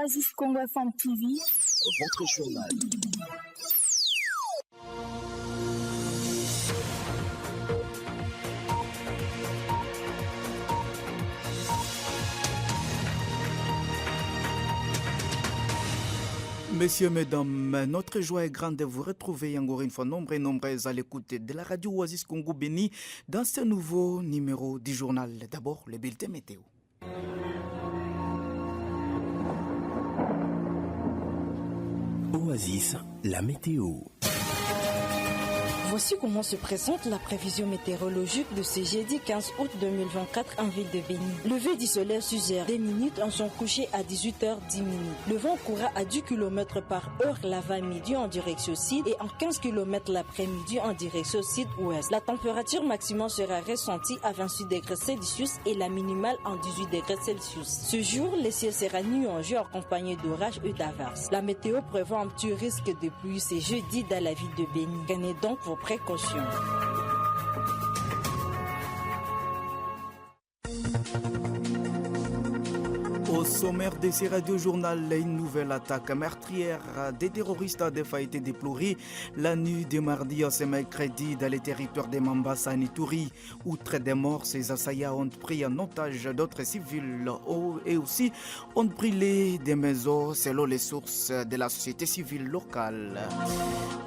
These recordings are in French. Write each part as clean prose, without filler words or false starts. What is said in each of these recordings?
Oasis Congo FM TV, votre journal. Messieurs, mesdames, notre joie est grande de vous retrouver encore une fois nombreux et nombreuses à l'écoute de la radio Oasis Congo Béni dans ce nouveau numéro du journal. D'abord, le bulletin météo. Oasis, la météo. Voici comment se présente la prévision météorologique de ce jeudi 15 août 2024 en ville de Béni. Levé du soleil sur 10 minutes en son coucher à 18h10. Le vent courra à 10 km par heure l'avant-midi en direction sud et en 15 km l'après-midi en direction sud-ouest. La température maximum sera ressentie à 28 degrés Celsius et la minimale en 18 degrés Celsius. Ce jour, le ciel sera nuageux accompagné d'orages et d'averses. La météo prévoit un petit risque de pluie ce jeudi dans la ville de Béni. Prenez donc vos précautions. Au sommaire de ces radiojournaux, une nouvelle attaque meurtrière des terroristes a été déplorée la nuit de mardi à ce mercredi dans les territoires de Mambasa et Nituri. Outre des morts, ces assaillants ont pris en otage d'autres civils et aussi ont brûlé des maisons selon les sources de la société civile locale.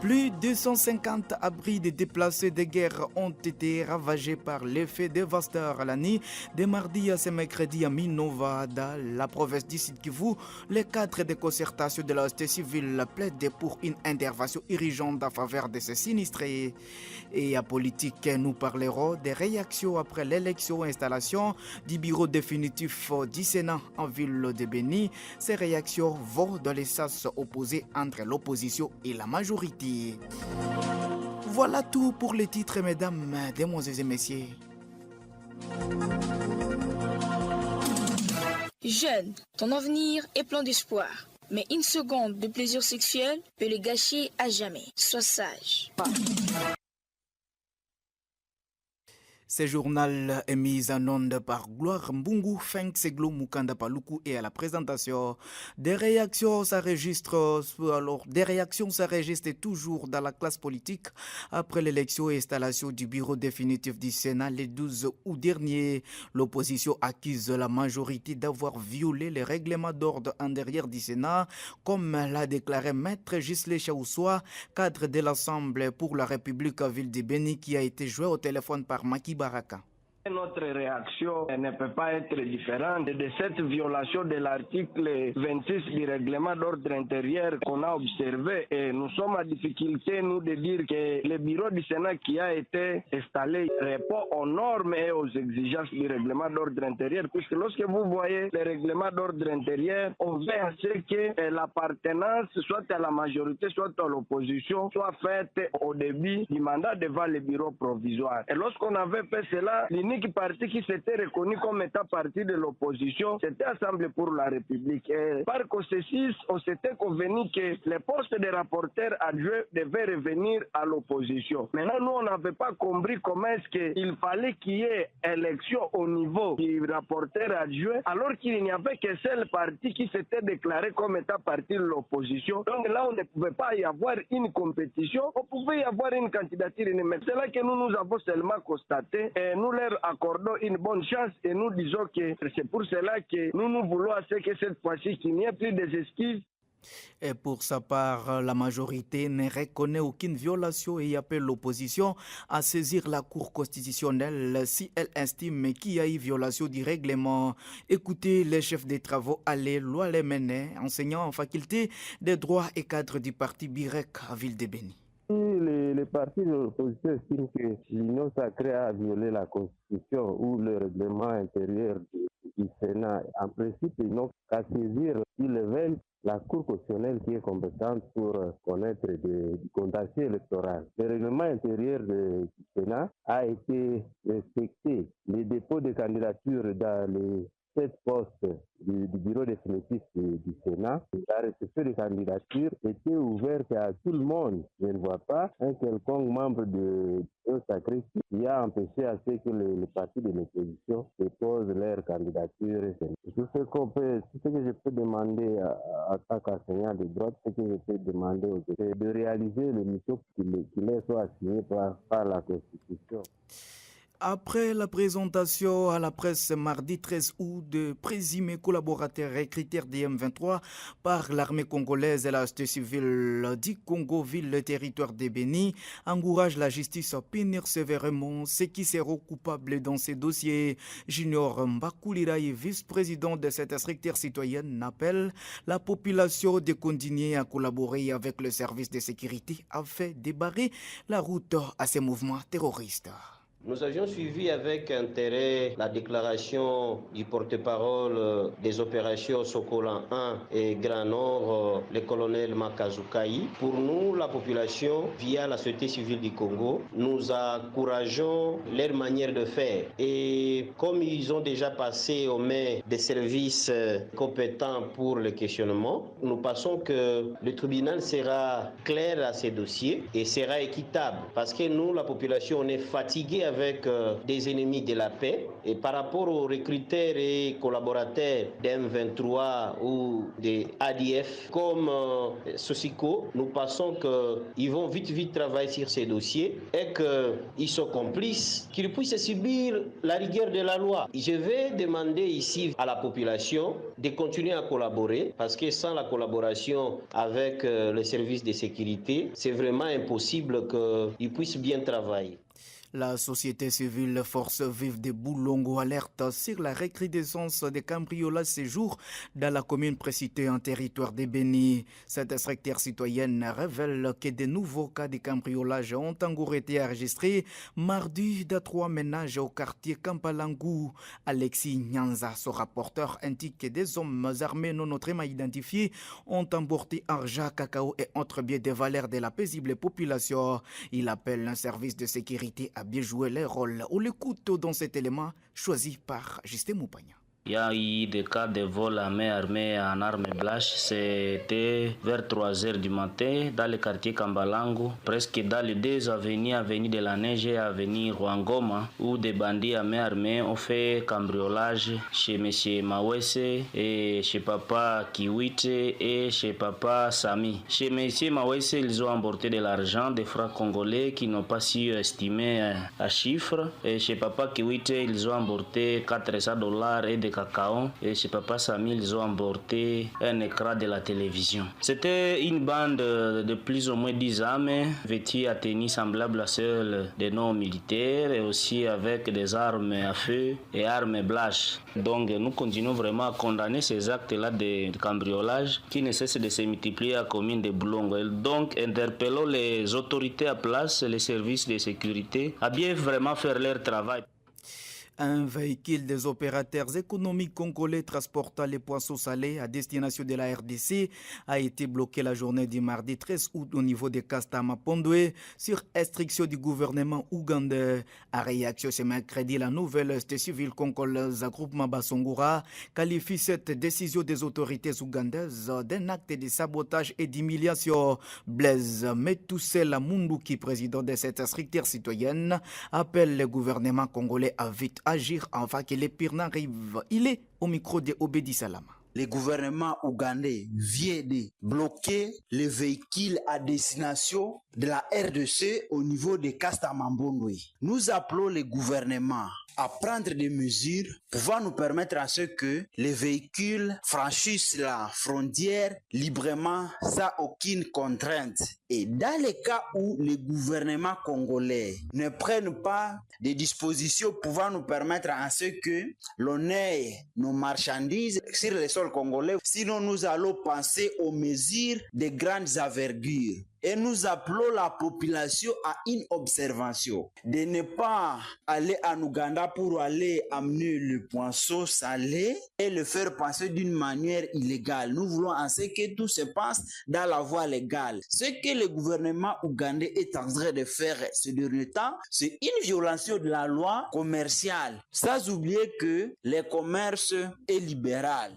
Plus de 150 abris de déplacés de guerre ont été ravagés par l'effet dévastateur la nuit de mardi à ce mercredi à Minova dans la province du Sud Kivu. Les cadres de concertation de la société civile plaident pour une intervention urgente en faveur de ces sinistrés. Et à politique, nous parlerons des réactions après l'élection et installation du bureau définitif du Sénat en ville de Béni. Ces réactions vont dans les sens opposés entre l'opposition et la majorité. Voilà tout pour les titres, mesdames, demoiselles et messieurs. Jeune, ton avenir est plein d'espoir. Mais une seconde de plaisir sexuel peut le gâcher à jamais. Sois sage. Ce journal est mis en onde par Gloire Mbungu, Feng Seglo Mukanda Paluku et à la présentation. Des réactions s'enregistrent toujours dans la classe politique après l'élection et installation du bureau définitif du Sénat le 12 août dernier. L'opposition accuse la majorité d'avoir violé les règlements d'ordre en derrière du Sénat, comme l'a déclaré Maître Gisle Chaoussoua, cadre de l'Assemblée pour la République à Ville de Béni, qui a été joué au téléphone par Maki Baraka. Notre réaction ne peut pas être différente de cette violation de l'article 26 du règlement d'ordre intérieur qu'on a observé. Et nous sommes en difficulté, nous, de dire que le bureau du Sénat qui a été installé répond aux normes et aux exigences du règlement d'ordre intérieur. Puisque lorsque vous voyez le règlement d'ordre intérieur, on veut à ce que l'appartenance, soit à la majorité, soit à l'opposition, soit faite au début du mandat devant le bureau provisoire. Et lorsqu'on avait fait cela, l'unique parti qui s'était reconnu comme étant parti de l'opposition, c'était Assemblée pour la République. Et par conséquent, on s'était convenu que le poste de rapporteur adjoint devait revenir à l'opposition. Maintenant, nous, on n'avait pas compris comment est-ce qu'il fallait qu'il y ait élection au niveau du rapporteur adjoint, alors qu'il n'y avait qu'un seul parti qui s'était déclaré comme étant parti de l'opposition. Donc là, on ne pouvait pas y avoir une compétition, on pouvait y avoir une candidature. Mais c'est là que nous avons seulement constaté et nous leur accordons une bonne chance et nous disons que c'est pour cela que nous voulons à ce que cette fois-ci qu'il n'y ait plus des excuses. Et pour sa part, la majorité ne reconnaît aucune violation et appelle l'opposition à saisir la Cour constitutionnelle si elle estime qu'il y a eu violation du règlement. Écoutez les chefs des travaux Alé Loalemene, enseignant en faculté des droits et cadres du parti Birek à Ville de Béni. Les partis de l'opposition estiment que l'Union sacrée a violé la Constitution ou le règlement intérieur du Sénat. En principe, ils n'ont qu'à saisir, s'ils le veulent, la Cour constitutionnelle qui est compétente pour connaître du contentieux électoral. Le règlement intérieur du Sénat a été respecté. Les dépôts de candidatures dans les 17 postes du bureau définitif du Sénat. La réception des candidatures était ouverte à tout le monde. Je ne vois pas un quelconque membre de sacré qui a empêché à ce que le parti de l'opposition dépose leur candidature. Tout ce que je peux demander à tant qu'enseignant de droite, ce que je peux demander aux autres, c'est de réaliser le mission qui leur soit assigné par la Constitution. Après la présentation à la presse mardi 13 août de présumés collaborateurs recrutés des M23 par l'armée congolaise et la société civile du Congo, ville le territoire de Béni, encourage la justice à punir sévèrement ceux qui seront coupables dans ces dossiers. Junior Mbakouliraï, vice-président de cette structure citoyenne, appelle la population de continuer à collaborer avec le service de sécurité afin de barrer la route à ces mouvements terroristes. Nous avions suivi avec intérêt la déclaration du porte-parole des opérations Sokolan 1 et Grand Nord, le colonel Makazoukaï. Pour nous, la population, via la société civile du Congo, nous encourageons leur manière de faire. Et comme ils ont déjà passé aux mains des services compétents pour le questionnement, nous pensons que le tribunal sera clair à ces dossiers et sera équitable. Parce que nous, la population, on est fatigué avec des ennemis de la paix. Et par rapport aux recruteurs et collaborateurs d'M23 ou des ADF comme Sosiko, nous pensons qu'ils vont vite travailler sur ces dossiers et qu'ils sont complices, qu'ils puissent subir la rigueur de la loi. Je vais demander ici à la population de continuer à collaborer parce que sans la collaboration avec les services de sécurité, c'est vraiment impossible qu'ils puissent bien travailler. La société civile Force Vive de Boulongo alerte sur la recrudescence des cambriolages ces jours dans la commune précitée en territoire de Béni. Cette structure citoyenne révèle que de nouveaux cas de cambriolage ont encore été enregistrés mardi dans 3 ménages au quartier Kampalangu. Alexis Nyanza, son rapporteur, indique que des hommes armés non autrement identifiés ont emporté argent, cacao et autres biens de valeur de la paisible population. Il appelle un service de sécurité à bien jouer les rôles ou le couteau dans cet élément choisi par Justin Moupagna. Il y a eu des cas de vol à main armée en armes blanches. C'était vers 3h du matin dans le quartier Kambalango, presque dans les 2 avenues, avenue de la Neige et avenue Rwangoma, où des bandits à main armée ont fait cambriolage chez M. Mawese et chez Papa Kiwite et chez Papa Sami. Chez M. Mawese, ils ont emporté de l'argent, des francs congolais qui n'ont pas su estimer à chiffre. Et chez Papa Kiwite, ils ont emporté $400 et des cacao, et chez Papa Sami, ils ont emporté un écran de la télévision. C'était une bande de plus ou moins 10 hommes vêtus à tenue semblable à celle des non-militaires et aussi avec des armes à feu et armes blanches. Donc nous continuons vraiment à condamner ces actes-là de cambriolage qui ne cessent de se multiplier à la commune de Boulongo. Donc interpellons les autorités à place, les services de sécurité à bien vraiment faire leur travail. Un véhicule des opérateurs économiques congolais transportant les poissons salés à destination de la RDC a été bloqué la journée du mardi 13 août au niveau de Kastama Pondoué sur instruction du gouvernement ougandais. À réaction ce mercredi, la nouvelle société civile congolaise Groupement Basongora qualifie cette décision des autorités ougandaises d'un acte de sabotage et d'humiliation. Blaise Metoussela Munduki, président de cette structure citoyenne, appelle le gouvernement congolais à vite agir avant que les pires n'arrivent. Il est au micro de Obedi Salama. Le gouvernement ougandais vient de bloquer les véhicules à destination de la RDC au niveau de Kastamambondwe. Nous appelons le gouvernement à prendre des mesures pouvant nous permettre à ce que les véhicules franchissent la frontière librement sans aucune contrainte. Et dans les cas où le gouvernement congolais ne prenne pas des dispositions pouvant nous permettre à ce que l'on ait nos marchandises sur le sol congolais, sinon nous allons penser aux mesures de grandes envergures. Et nous appelons la population à une observation, de ne pas aller en Ouganda pour aller amener le poisson salé et le faire passer d'une manière illégale. Nous voulons en ce que tout se passe dans la voie légale. Ce que le gouvernement ougandais est en train de faire ces derniers temps, c'est une violation de la loi commerciale, sans oublier que le commerce est libéral.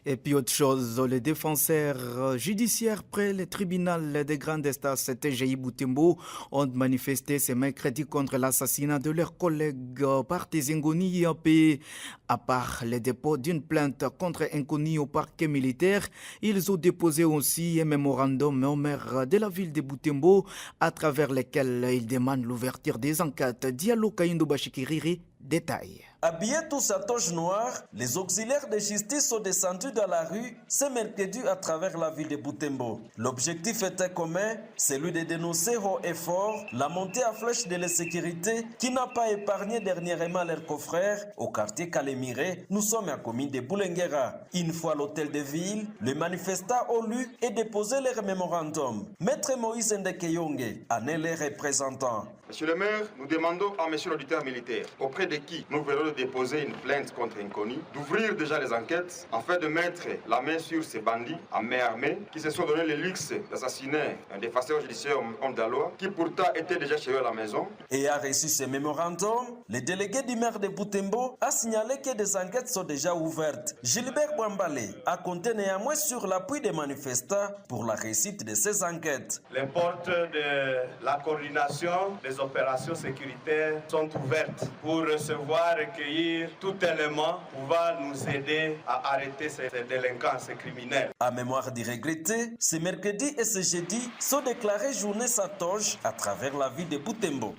Et puis autre chose, les défenseurs judiciaires près le tribunal de grande instance TGI Butembo ont manifesté ce mercredi contre l'assassinat de leur collègue Partez Ngoni Yapé. À part le dépôt d'une plainte contre Ngoni au parquet militaire, ils ont déposé aussi un mémorandum au maire de la ville de Butembo à travers lequel ils demandent l'ouverture des enquêtes. Diallo Kaindo Bashikiriri, détail. Habillés tous à toge noire, les auxiliaires de justice sont descendus dans la rue ce mercredi à travers la ville de Butembo. L'objectif était commun, celui de dénoncer haut et fort la montée à flèche de l'insécurité qui n'a pas épargné dernièrement leurs confrères au quartier Kalemire. Nous sommes à la commune de Boulenguera. Une fois à l'hôtel de ville, les manifestants ont lu et déposé leur mémorandum. Maître Moïse Ndekeyonge en est le représentant. Monsieur le maire, nous demandons à monsieur l'auditeur militaire, auprès de qui nous venons de déposer une plainte contre Ngoni, d'ouvrir déjà les enquêtes afin de mettre la main sur ces bandits à main armée qui se sont donné le luxe d'assassiner un défenseur judiciaire homme de la loi qui pourtant était déjà chez eux à la maison. Et a reçu ce mémorandum, le délégué du maire de Butembo a signalé que des enquêtes sont déjà ouvertes. Gilbert Bouambale a compté néanmoins sur l'appui des manifestants pour la réussite de ces enquêtes. Les portes de la coordination des opérations sécuritaires sont ouvertes pour recevoir et recueillir tout élément pouvant nous aider à arrêter ces délinquants, ces criminels. À mémoire d'y regretter, ce mercredi et ce jeudi sont déclarés journée sans toge à travers la ville de Butembo.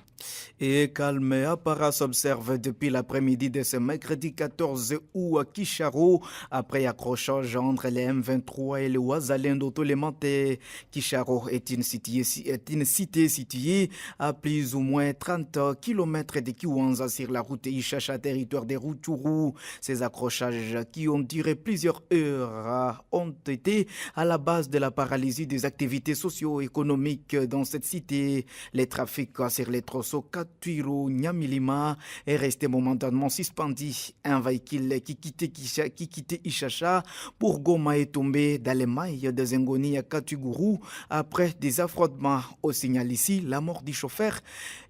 Et calme apparat s'observe depuis l'après-midi de ce mercredi 14 août à Kisharo, après accrochage entre les M23 et les Ouazalendo Tolemanté. Kisharo est une cité située à plus ou moins 30 km de Kiwanza sur la route Ishacha, territoire des Rutshuru. Ces accrochages qui ont duré plusieurs heures ont été à la base de la paralysie des activités socio-économiques dans cette cité. Les trafics sur les trosses Katuiro Nyamilima est resté momentanément suspendu. Un véhicule qui quittait Ishacha pour Goma est tombé dans les mailles de Zengoni à Katuguru après des affrontements. Au signal ici, la mort du chauffeur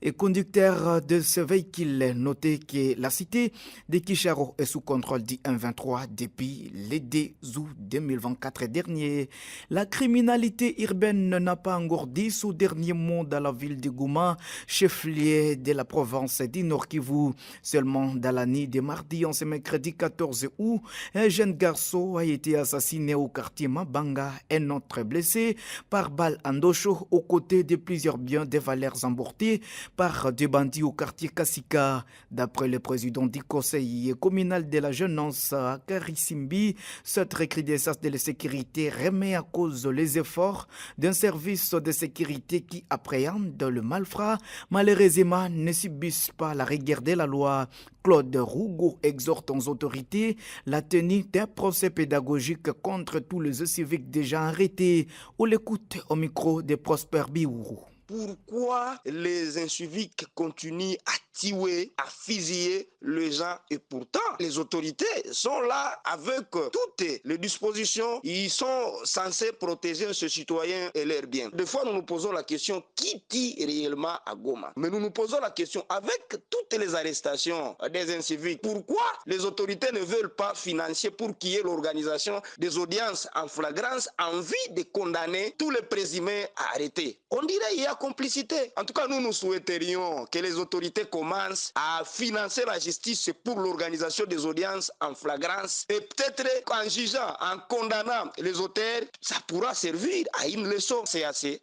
et conducteur de ce véhicule. Notez que la cité de Kisharo est sous contrôle du M23 depuis le 2 août 2024 dernier. La criminalité urbaine n'a pas engourdi ce dernier mot dans la ville de Goma, chef-lieu de la province du Nord Kivu. Seulement dans la nuit de mardi, en ce mercredi 14 août, un jeune garçon a été assassiné au quartier Mabanga, un autre blessé par balle en Dosho aux côtés de plusieurs biens de valeurs emportés par des bandits au quartier Kasika. D'après le président du conseil communal de la jeunesse à Karisimbi, cette recrudescence de la sécurité remet à cause les efforts d'un service de sécurité qui appréhende le malfrat. Malheureusement, ne subissent pas la rigueur de la loi. Claude Rougo exhorte aux autorités la tenue d'un procès pédagogique contre tous les civiques déjà arrêtés. On l'écoute au micro de Prosper Biourou. Pourquoi les inciviques continuent à tuer, à fusiller les gens et pourtant les autorités sont là avec toutes les dispositions. Ils sont censés protéger ces citoyens et leurs biens. Des fois nous nous posons la question, qui tue réellement à Goma? Mais nous nous posons la question, avec toutes les arrestations des inciviques, pourquoi les autorités ne veulent pas financer pour qu'il y ait l'organisation des audiences en flagrance en vue de condamner tous les présumés à arrêter? On dirait qu'il y a complicité. En tout cas, nous souhaiterions que les autorités commencent à financer la justice pour l'organisation des audiences en flagrance et peut-être en jugeant, en condamnant les auteurs, ça pourra servir à une leçon. C'est assez.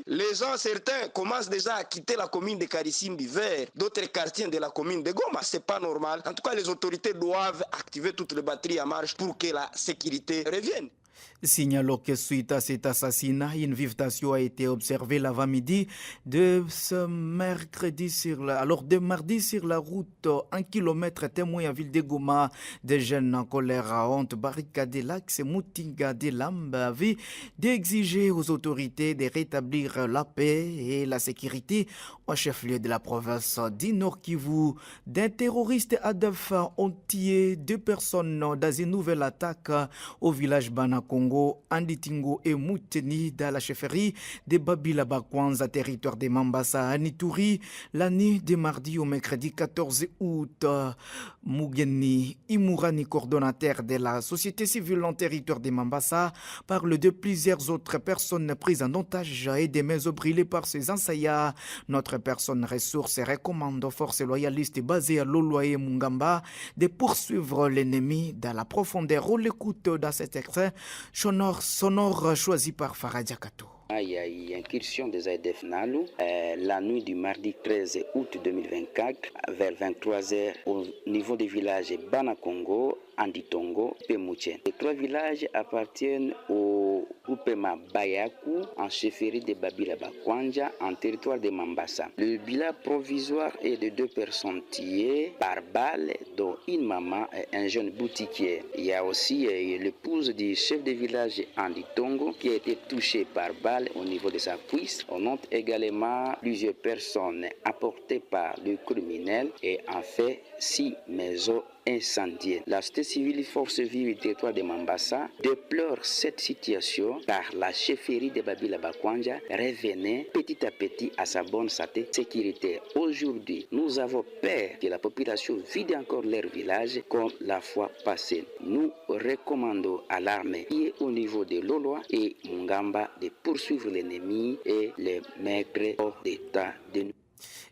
Les gens, certains, commencent déjà à quitter la commune de Karisimbi vers d'autres quartiers de la commune de Goma. C'est pas normal. En tout cas, les autorités doivent activer toutes les batteries en marche pour que la sécurité revienne. Signalons que suite à cet assassinat, une visitation a été observée l'avant-midi de ce mercredi de mardi sur la route 1 km témoin à ville de Goma. Des jeunes en colère ont barricadé l'axe Moutinga de Lambavi d'exiger aux autorités de rétablir la paix et la sécurité au chef-lieu de la province du Nord Kivu. Des terroristes ADF ont tué 2 personnes dans une nouvelle attaque au village Banakongo, Anditingo et Mouteni dans la chefferie de Babila Bakwanza, territoire de Mambasa à Nituri, la nuit de mardi au mercredi 14 août. Mugeni Imurani, coordonnateur de la société civile en territoire de Mambasa, parle de plusieurs autres personnes prises en otage et des maisons brûlées par ces assaillants. Notre personne ressource recommande aux forces loyalistes basées à Lolo et Mungamba de poursuivre l'ennemi dans la profondeur. On l'écoute dans cet extrait sonore choisi par Faradja Kato. Il y a eu incursion des ADF Nalu la nuit du mardi 13 août 2024 vers 23h au niveau des villages Banakongo, Anditongo et Mouchen. Les 3 villages appartiennent au groupement Bayaku en chefferie de Babila Bakwanja en territoire de Mambasa. Le bilan provisoire est de 2 personnes tuées par balle, dont une maman et un jeune boutiquier. Il y a aussi l'épouse du chef de village Anditongo qui a été touchée par balle au niveau de sa cuisse. On note également plusieurs personnes apportées par le criminel et en fait 6 maisons incendiées. La société civile force vive du territoire de Mambasa déplore cette situation car la chefferie de Babila Bakwanja revenait petit à petit à sa bonne santé sécurité. Aujourd'hui, nous avons peur que la population vide encore leur village comme la fois passée. Nous recommandons à l'armée qui est au niveau de Loloa et Mungamba de poursuivre l'ennemi et les mettre hors d'état de nous.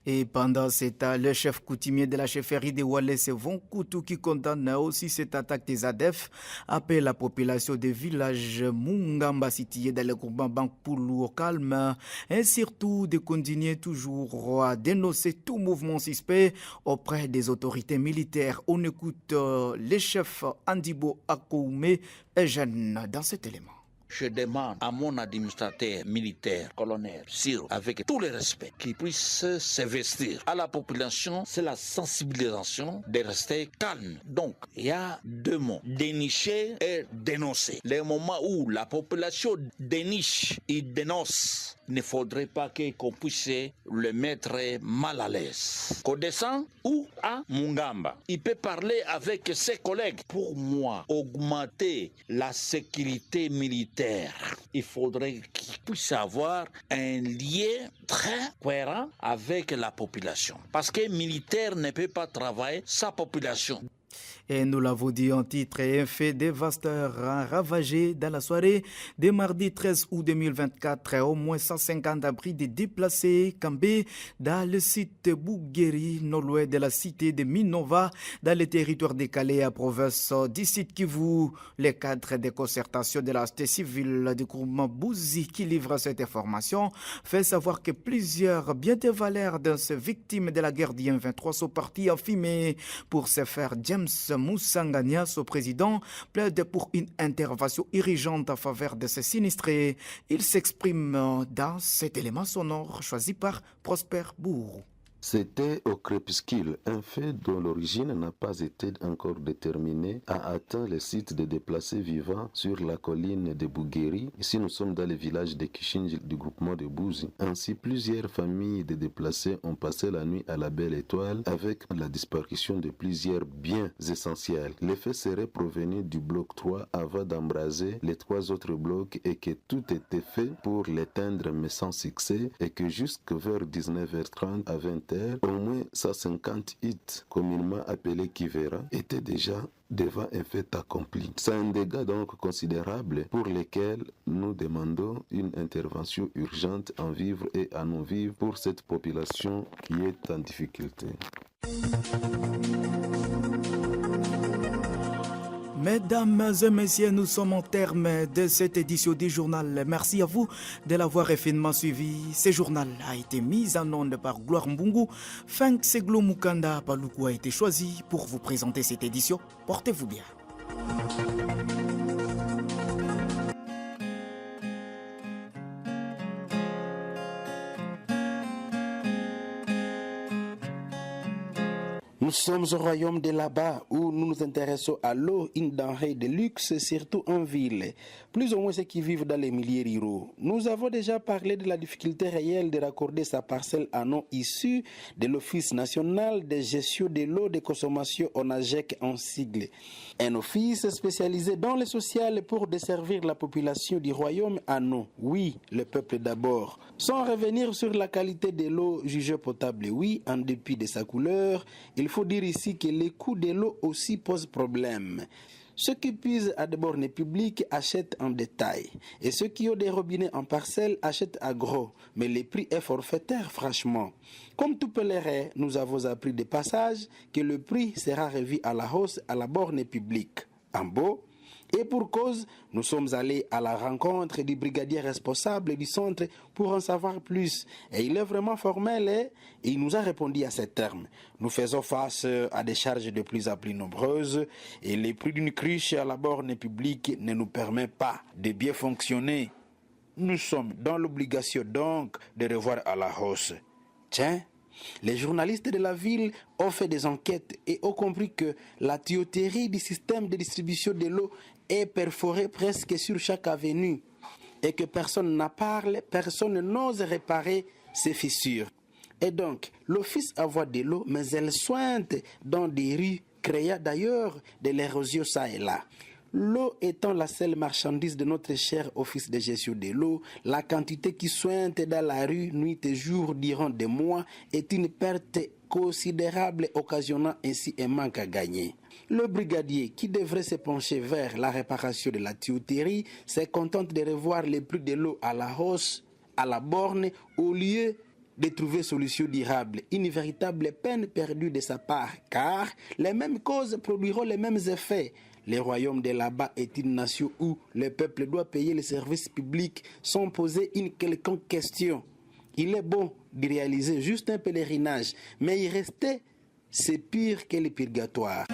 Et pendant cet temps, le chef coutumier de la chefferie de Wallace Von Koutou, qui condamne aussi cette attaque des ADF, appelle la population des villages Mungamba situés dans le groupe Bankpoulou au calme et surtout de continuer toujours à dénoncer tout mouvement suspect auprès des autorités militaires. On écoute les chefs Andibo Akoume et Jeanne dans cet élément. Je demande à mon administrateur militaire, colonel Siro, avec tout le respect, qu'il puisse s'investir. À la population, c'est la sensibilisation de rester calme. Donc, il y a 2 mots, dénicher et dénoncer. Les moments où la population déniche et dénonce, il ne faudrait pas qu'on puisse le mettre mal à l'aise. Qu'on descend ou à Mungamba. Il peut parler avec ses collègues. Pour moi, augmenter la sécurité militaire, il faudrait qu'il puisse avoir un lien très cohérent avec la population. Parce qu'un militaire ne peut pas travailler sans population. Et nous l'avons dit en titre, un fait dévastateur a ravagé dans la soirée de mardi 13 août 2024. Au moins 150 abris de déplacés campés dans le site Bougueri, nord-ouest de la cité de Minova, dans le territoire de Calais, à province du site Kivu. Les cadres de concertation de la société civile du groupement Bouzi qui livre cette information fait savoir que plusieurs biens de valeur de ces victimes de la guerre du M23 sont partis en fumée. Pour ce faire, James Moussangania, au président, plaide pour une intervention urgente en faveur de ces sinistrés. Il s'exprime dans cet élément sonore choisi par Prosper Bourou. C'était au crépuscule, un fait dont l'origine n'a pas été encore déterminée, a atteint le site des déplacés vivants sur la colline de Bougueri. Ici, nous sommes dans le village de Kishinji du groupement de Bouzi. Ainsi, plusieurs familles de déplacés ont passé la nuit à la Belle Étoile avec la disparition de plusieurs biens essentiels. L'effet serait provenu du bloc 3 avant d'embraser les 3 autres blocs et que tout était fait pour l'éteindre mais sans succès et que jusque vers 19h30 à 20h, au moins 150 hits, communément appelés Kivera, étaient déjà devant un fait accompli. C'est un dégât donc considérable pour lequel nous demandons une intervention urgente en vivre et en non-vivre pour cette population qui est en difficulté. Mesdames et messieurs, nous sommes au terme de cette édition du journal. Merci à vous de l'avoir finement suivi. Ce journal a été mis en onde par Gloire Mbungu. Feng Seglo Mukanda Paluku a été choisi pour vous présenter cette édition. Portez-vous bien. Nous sommes au royaume de là-bas où nous nous intéressons à l'eau, une denrée de luxe, surtout en ville. Plus ou moins ceux qui vivent dans les milieux ruraux. Nous avons déjà parlé de la difficulté réelle de raccorder sa parcelle en eau issue de l'Office national de gestion de l'eau de consommation ONAGEC en sigle. Un office spécialisé dans le social pour desservir la population du royaume en eau. Oui, le peuple d'abord. Sans revenir sur la qualité de l'eau jugée potable, oui, en dépit de sa couleur, il faut dire ici que les coûts de l'eau aussi posent problème. Ceux qui puisent à des bornes publiques achètent en détail. Et ceux qui ont des robinets en parcelle achètent à gros. Mais le prix est forfaitaire, franchement. Comme tout pèlerin, nous avons appris de passage que le prix sera revu à la hausse à la borne publique. En beau, et pour cause, nous sommes allés à la rencontre du brigadier responsable du centre pour en savoir plus. Et il est vraiment formel et il nous a répondu à ces termes. Nous faisons face à des charges de plus en plus nombreuses et les prix d'une cruche à la borne publique ne nous permet pas de bien fonctionner. Nous sommes dans l'obligation donc de revoir à la hausse. Tiens, les journalistes de la ville ont fait des enquêtes et ont compris que la tuyauterie du système de distribution de l'eau est perforée presque sur chaque avenue et que personne n'en parle, personne n'ose réparer ces fissures. Et donc, l'office envoie de l'eau, mais elle sointe dans des rues, créant d'ailleurs de l'érosion ça et là. L'eau étant la seule marchandise de notre cher office de gestion de l'eau, la quantité qui sointe dans la rue nuit et jour durant des mois est une perte considérable, occasionnant ainsi un manque à gagner. Le brigadier, qui devrait se pencher vers la réparation de la tuyauterie, se contente de revoir les prix de l'eau à la hausse, à la borne, au lieu de trouver solution durable. Une véritable peine perdue de sa part, car les mêmes causes produiront les mêmes effets. Le royaume de là-bas est une nation où le peuple doit payer les services publics sans poser une quelconque question. Il est bon de réaliser juste un pèlerinage, mais y rester, c'est pire que le purgatoire.